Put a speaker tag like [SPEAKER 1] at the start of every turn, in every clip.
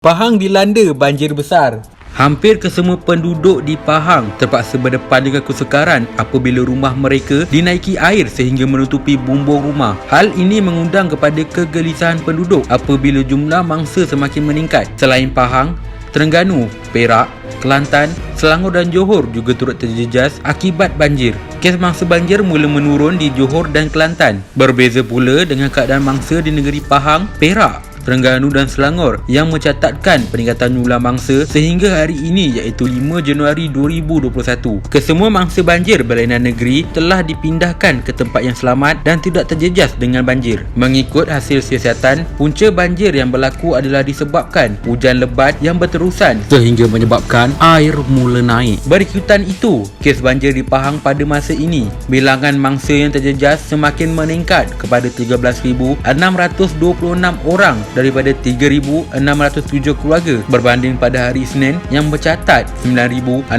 [SPEAKER 1] Pahang dilanda banjir besar.
[SPEAKER 2] Hampir kesemua penduduk di Pahang terpaksa berdepan dengan kesukaran apabila rumah mereka dinaiki air sehingga menutupi bumbung rumah. Hal ini mengundang kepada kegelisahan penduduk apabila jumlah mangsa semakin meningkat. Selain Pahang, Terengganu, Perak, Kelantan, Selangor dan Johor juga turut terjejas akibat banjir. Kes mangsa banjir mula menurun di Johor dan Kelantan. Berbeza pula dengan keadaan mangsa di negeri Pahang, Perak, Terengganu dan Selangor yang mencatatkan peningkatan jumlah mangsa sehingga hari ini iaitu 5 Januari 2021. Kesemua mangsa banjir berlainan negeri telah dipindahkan ke tempat yang selamat dan tidak terjejas dengan banjir. Mengikut hasil siasatan, punca banjir yang berlaku adalah disebabkan hujan lebat yang berterusan sehingga menyebabkan air mula naik. Berikutan itu, kes banjir di Pahang pada masa ini, bilangan mangsa yang terjejas semakin meningkat kepada 13,626 orang daripada 3,607 keluarga berbanding pada hari Isnin yang mencatat 9,684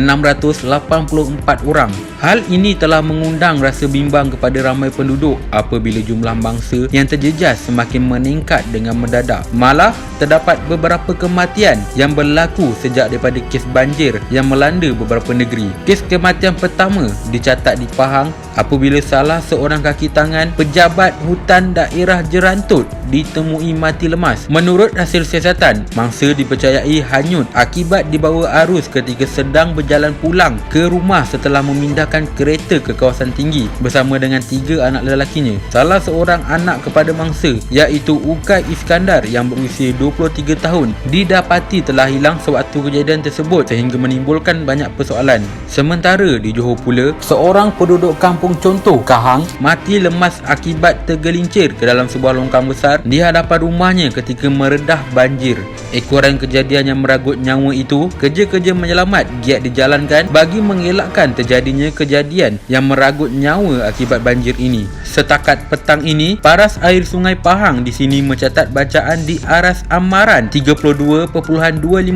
[SPEAKER 2] orang. Hal ini telah mengundang rasa bimbang kepada ramai penduduk apabila jumlah mangsa yang terjejas semakin meningkat dengan mendadak. Malah terdapat beberapa kematian yang berlaku sejak daripada kes banjir yang melanda beberapa negeri. Kes kematian pertama dicatat di Pahang apabila salah seorang kaki tangan pejabat hutan daerah Jerantut ditemui mati lemas. Menurut hasil siasatan, mangsa dipercayai hanyut akibat dibawa arus ketika sedang berjalan pulang ke rumah setelah memindahkan kereta ke kawasan tinggi bersama dengan 3 anak lelakinya. Salah seorang anak kepada mangsa iaitu Ukay Iskandar yang berusia 23 tahun didapati telah hilang sewaktu kejadian tersebut sehingga menimbulkan banyak persoalan. Sementara di Johor pula, seorang penduduk kampung Contoh, Kahang mati lemas akibat tergelincir ke dalam sebuah longkang besar di hadapan rumahnya ketika meredah banjir. Ekoran kejadian yang meragut nyawa itu, kerja-kerja menyelamat giat dijalankan bagi mengelakkan terjadinya kejadian yang meragut nyawa akibat banjir ini. Setakat petang ini, paras air Sungai Pahang di sini mencatat bacaan di aras amaran 32.25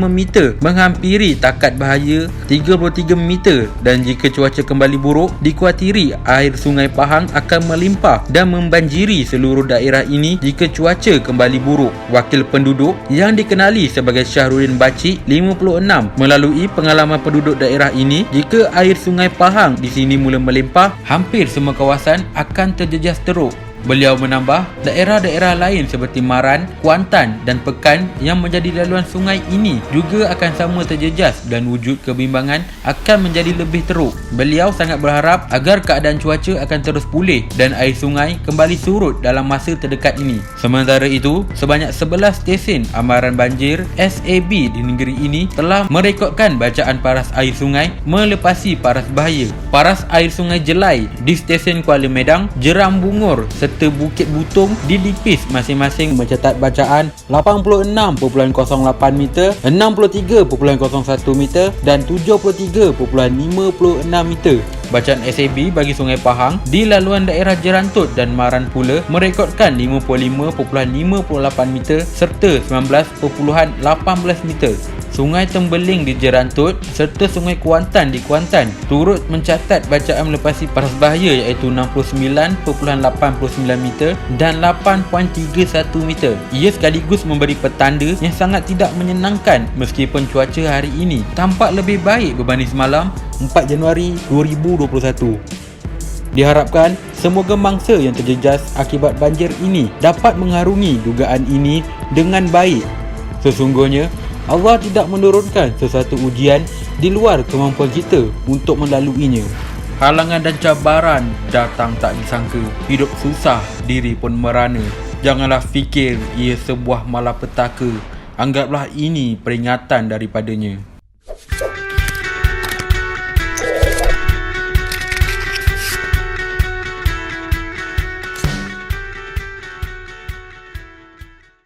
[SPEAKER 2] meter menghampiri takat bahaya 33 meter dan jika cuaca kembali buruk, dikuatiri air Sungai Pahang akan melimpah dan membanjiri seluruh daerah ini jika cuaca kembali buruk. Wakil penduduk yang dikenali sebagai Syahrudin Bacik 56 melalui pengalaman penduduk daerah ini, jika air Sungai Pahang di sini mula melimpah, hampir semua kawasan akan terjejas teruk. Beliau menambah, daerah-daerah lain seperti Maran, Kuantan dan Pekan yang menjadi laluan sungai ini juga akan sama terjejas dan wujud kebimbangan akan menjadi lebih teruk. Beliau sangat berharap agar keadaan cuaca akan terus pulih dan air sungai kembali surut dalam masa terdekat ini. Sementara itu, sebanyak 11 stesen amaran banjir SAB di negeri ini telah merekodkan bacaan paras air sungai melepasi paras bahaya. Paras air sungai Jelai di stesen Kuala Medang, Jeram Bungur serta Bukit Butung di Lipis masing-masing mencatat bacaan 86.08 meter, 63.01 meter dan 73.56 meter. Bacaan SAB bagi Sungai Pahang di laluan daerah Jerantut dan Maran pula merekodkan 55.58 meter serta 19.18 meter. Sungai Tembeling di Jerantut serta Sungai Kuantan di Kuantan turut mencatat bacaan melepasi paras bahaya iaitu 69.89 meter dan 8.31 meter. Ia sekaligus memberi petanda yang sangat tidak menyenangkan meskipun cuaca hari ini tampak lebih baik berbanding semalam 4 Januari 2021. Diharapkan semoga mangsa yang terjejas akibat banjir ini dapat mengarungi dugaan ini dengan baik. Sesungguhnya Allah tidak menurunkan sesuatu ujian di luar kemampuan kita untuk melaluinya. Halangan dan cabaran datang tak disangka. Hidup susah, diri pun merana. Janganlah fikir ia sebuah malapetaka. Anggaplah ini peringatan daripadanya.